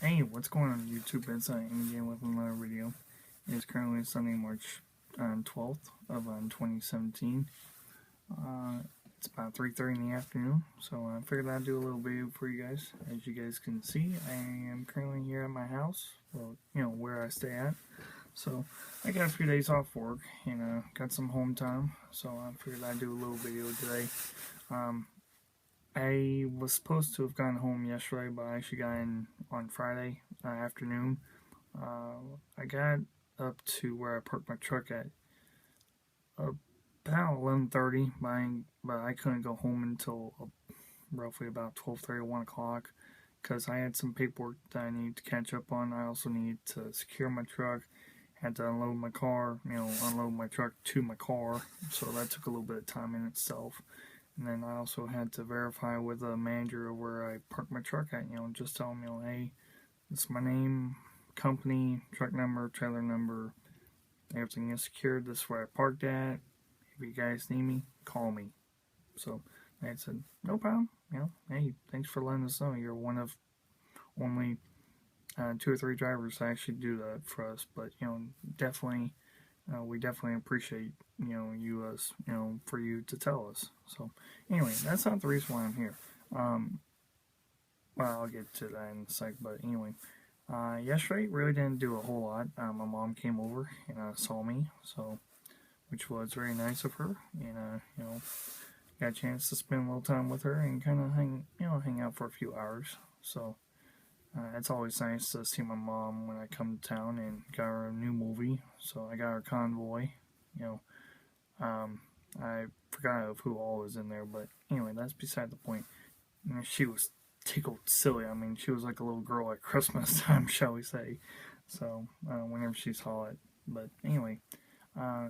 Hey, what's going on YouTube? It's again with another video. It's currently Sunday, March 12th of 2017. It's about 3:30 in the afternoon, so I figured I'd do a little video for you guys. As you guys can see, I am currently here at my house, well, where I stay at. So I got a few days off work and got some home time, so I figured I'd do a little video today. I was supposed to have gone home yesterday, but I actually got in on Friday afternoon. I got up to where I parked my truck at about 11:30, but I couldn't go home until roughly about 12:30 or 1 o'clock because I had some paperwork that I needed to catch up on. I also needed to secure my truck, had to unload my car, unload my truck to my car, so that took a little bit of time in itself. And then I also had to verify with a manager where I parked my truck at, just tell him, hey, this is my name, company, truck number, trailer number, everything is secured, this is where I parked at, if you guys need me, call me. So I said, no problem, hey, thanks for letting us know, you're one of only 2 or 3 drivers that actually do that for us, but, definitely, we definitely appreciate for you to tell us. So anyway, that's not the reason why I'm here. Well, I'll get to that in a sec, but anyway, yesterday really didn't do a whole lot. My mom came over and saw me, so which was very nice of her, and got a chance to spend a little time with her and kind of hang out for a few hours. So it's always nice to see my mom when I come to town, and got her a new movie. So I got her Convoy. I forgot of who all was in there, but anyway, that's beside the point. She was tickled silly. I mean, she was like a little girl at Christmas time, shall we say. So whenever she saw it, but anyway,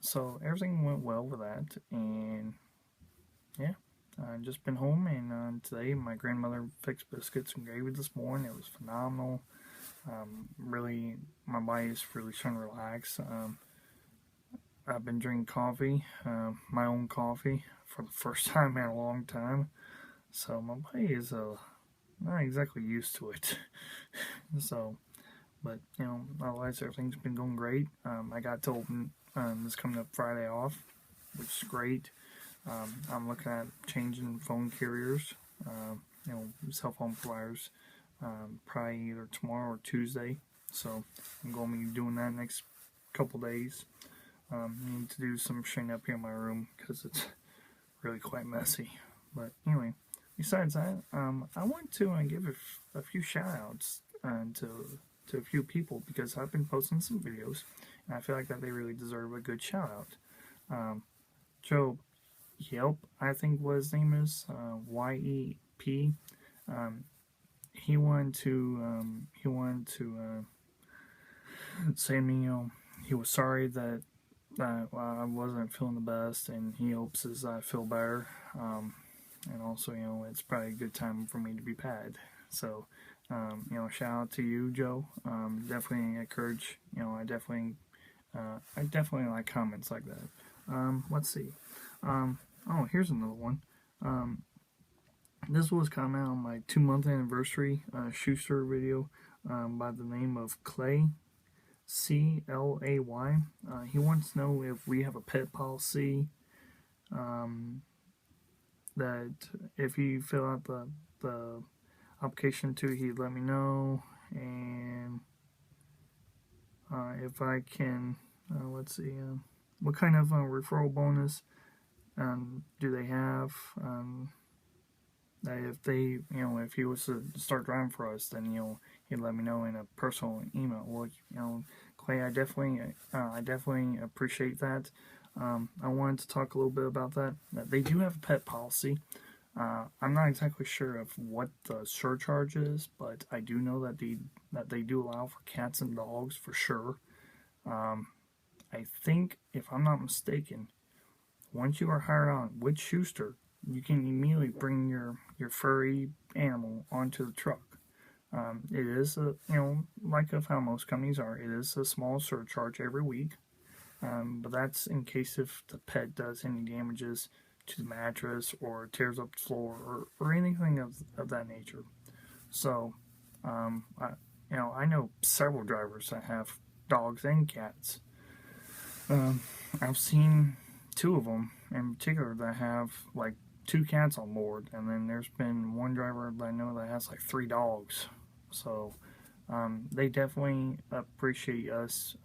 so everything went well with that, and yeah. I've just been home, and today my grandmother fixed biscuits and gravy this morning. It was phenomenal. Really, my body is really trying to relax. I've been drinking coffee, my own coffee, for the first time in a long time. So my body is not exactly used to it. So, but otherwise everything's been going great. I got to open this coming up Friday off, which is great. I'm looking at changing phone carriers, cell phone providers, probably either tomorrow or Tuesday. So I'm going to be doing that next couple days. Need to do some straightening up here in my room because it's really quite messy. But anyway, besides that, I want to give a few shout outs to a few people because I've been posting some videos and I feel like that they really deserve a good shout out. Joe Yelp, I think what his name is, YEP. He wanted to say to me, he was sorry that I wasn't feeling the best, and he hopes as I feel better. And also, it's probably a good time for me to be paid. So, shout out to you, Joe. Definitely encourage. I definitely like comments like that. Let's see. Oh, here's another one. This was comment on my 2-month anniversary Schuster video by the name of Clay, CLAY. He wants to know if we have a pet policy, that if he fill out the application too, he'd let me know, and if I can, let's see, what kind of referral bonus do they have? That if they, if he was to start driving for us, then he'd let me know in a personal email. Well, Clay, I definitely appreciate that. I wanted to talk a little bit about that. They do have a pet policy. I'm not exactly sure of what the surcharge is, but I do know that they do allow for cats and dogs for sure. I think, if I'm not mistaken, once you are hired on with Schuster, you can immediately bring your furry animal onto the truck. It is like of how most companies are, it is a small surcharge every week, but that's in case if the pet does any damages to the mattress or tears up the floor or anything of that nature. So I know several drivers that have dogs and cats. Um, I've seen two of them in particular that have like two cats on board, and then there's been one driver that I know that has like three dogs. So they definitely appreciate us,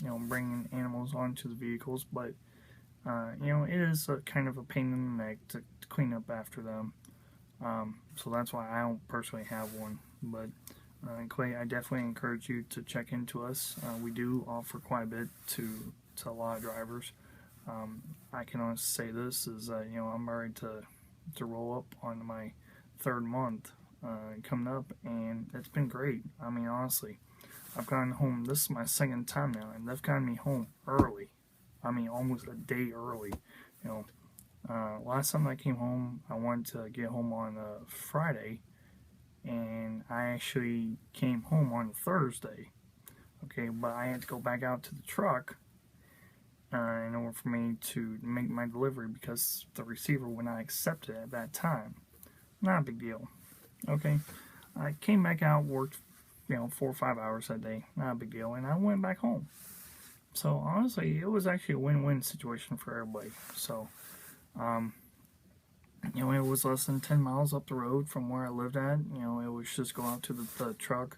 bringing animals onto the vehicles, but it is a kind of a pain in the neck to clean up after them. So that's why I don't personally have one. But Clay, I definitely encourage you to check into us. We do offer quite a bit to a lot of drivers. I can honestly say this is I'm married to roll up on my third month coming up, and it's been great. I mean, honestly, I've gotten home. This is my second time now, and they've gotten me home early. I mean, almost a day early. You know, last time I came home, I wanted to get home on a Friday, and I actually came home on Thursday. Okay, but I had to go back out to the truck in order for me to make my delivery because the receiver would not accept it at that time. Not a big deal. Okay, I came back out, worked 4 or 5 hours that day. Not a big deal, and I went back home. So honestly, it was actually a win-win situation for everybody. So, it was less than 10 miles up the road from where I lived at. It was just go out to the truck,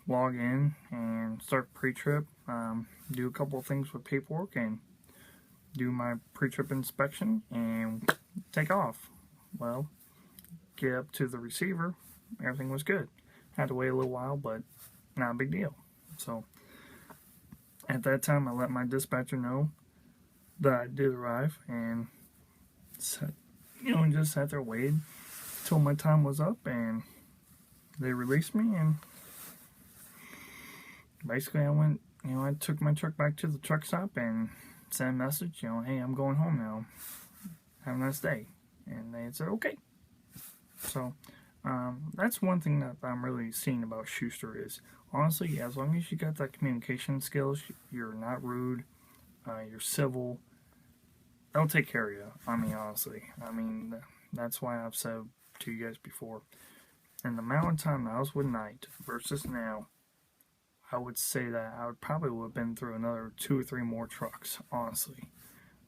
log in, and start pre-trip. Do a couple of things with paperwork, and do my pre-trip inspection, and take off. Well, get up to the receiver, everything was good. Had to wait a little while, but not a big deal. So, at that time, I let my dispatcher know that I did arrive, and just sat there waited till my time was up, and they released me, and basically I went, I took my truck back to the truck stop and sent a message, hey, I'm going home now. Have a nice day. And they said, okay. So, that's one thing that I'm really seeing about Schuster is, honestly, as long as you got that communication skills, you're not rude, you're civil, they'll take care of you. I mean, honestly. That's why I've said to you guys before, in the amount of time I was with Knight versus now, I would say that I would probably would have been through another 2 or 3 more trucks, honestly.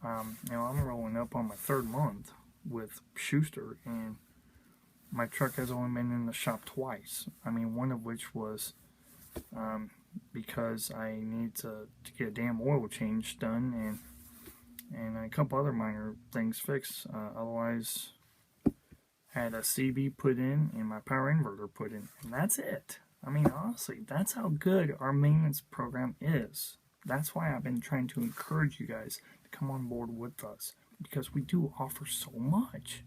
I'm rolling up on my third month with Schuster, and my truck has only been in the shop twice. One of which was because I need to get a damn oil change done, and a couple other minor things fixed. Otherwise, had a CB put in and my power inverter put in, and that's it. Honestly, that's how good our maintenance program is. That's why I've been trying to encourage you guys to come on board with us, because we do offer so much.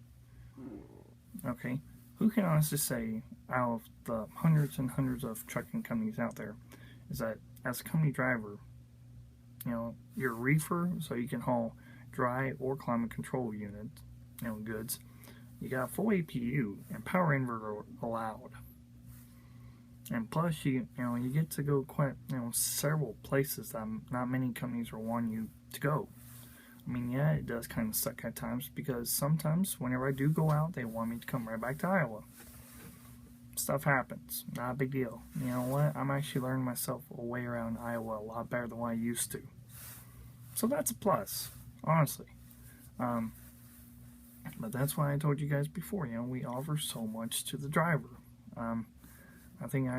Okay, who can honestly say, out of the hundreds and hundreds of trucking companies out there, is that as a company driver, you're a reefer, so you can haul dry or climate control unit, goods. You got a full APU and power inverter allowed. And plus, you get to go quite, several places that not many companies are wanting you to go. Yeah, it does kind of suck at times, because sometimes whenever I do go out, they want me to come right back to Iowa. Stuff happens. Not a big deal. You know what? I'm actually learning myself a way around Iowa a lot better than what I used to. So that's a plus, honestly. But that's why I told you guys before, we offer so much to the driver. I think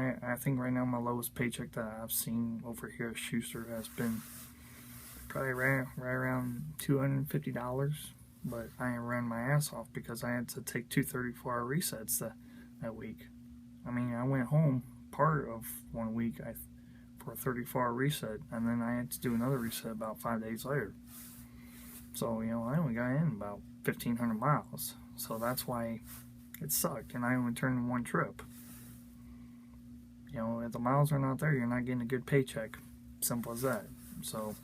right now my lowest paycheck that I've seen over here at Schuster has been probably right around $250, but I ran my ass off because I had to take 2 34-hour resets that week. I went home part of 1 week for a 34-hour reset, and then I had to do another reset about 5 days later. So, I only got in about 1,500 miles. So that's why it sucked, and I only turned in one trip. If the miles are not there, you're not getting a good paycheck. Simple as that. So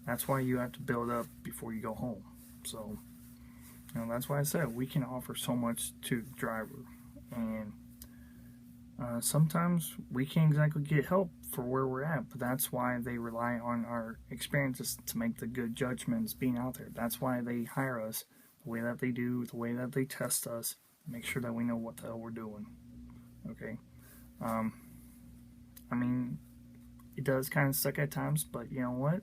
that's why you have to build up before you go home. So, that's why I said we can offer so much to the driver. And sometimes we can't exactly get help for where we're at, but that's why they rely on our experiences to make the good judgments being out there. That's why they hire us the way that they do, the way that they test us, make sure that we know what the hell we're doing. Okay? Um, I mean, it does kind of suck at times, but you know what?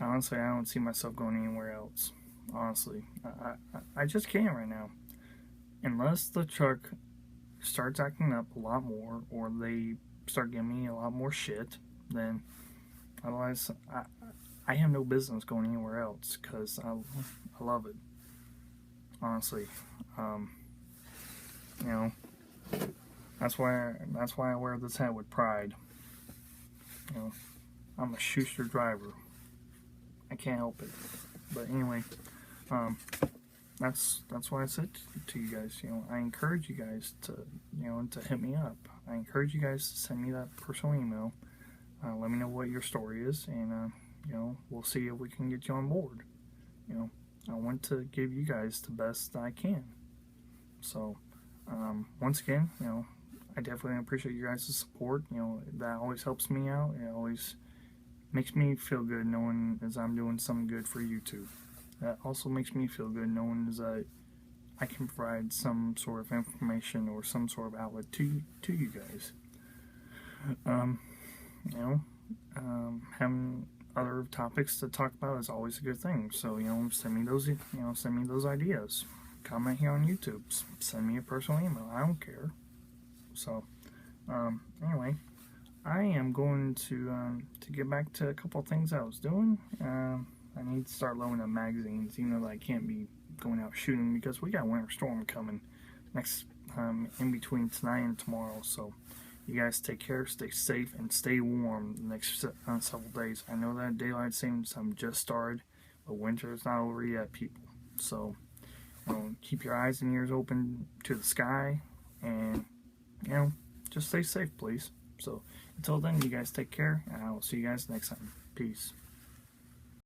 Honestly, I don't see myself going anywhere else. Honestly, I just can't right now. Unless the truck starts acting up a lot more, or they start giving me a lot more shit, then otherwise, I have no business going anywhere else because I love it. Honestly, um, you know, that's why I wear this hat with pride. You know, I'm a Schuster driver. I can't help it. But anyway, um, that's why I said to you guys. You know, I encourage you guys to to hit me up. I encourage you guys to send me that personal email. Let me know what your story is, and we'll see if we can get you on board. You know, I want to give you guys the best I can. So, once again, I definitely appreciate you guys' support. That always helps me out. It always makes me feel good knowing as I'm doing something good for YouTube. That also makes me feel good knowing as I can provide some sort of information or some sort of outlet to you guys. You know, having other topics to talk about is always a good thing. So send me those ideas. Comment here on YouTube. Send me a personal email. I don't care. So anyway, I am going to get back to a couple of things I was doing. I need to start loading up magazines, even though I can't be going out shooting because we got a winter storm coming next in between tonight and tomorrow. So you guys take care, stay safe, and stay warm the next several days. I know that daylight savings time just started, but winter is not over yet, people. So keep your eyes and ears open to the sky, and just stay safe, please. So until then, you guys take care, and I will see you guys next time. Peace.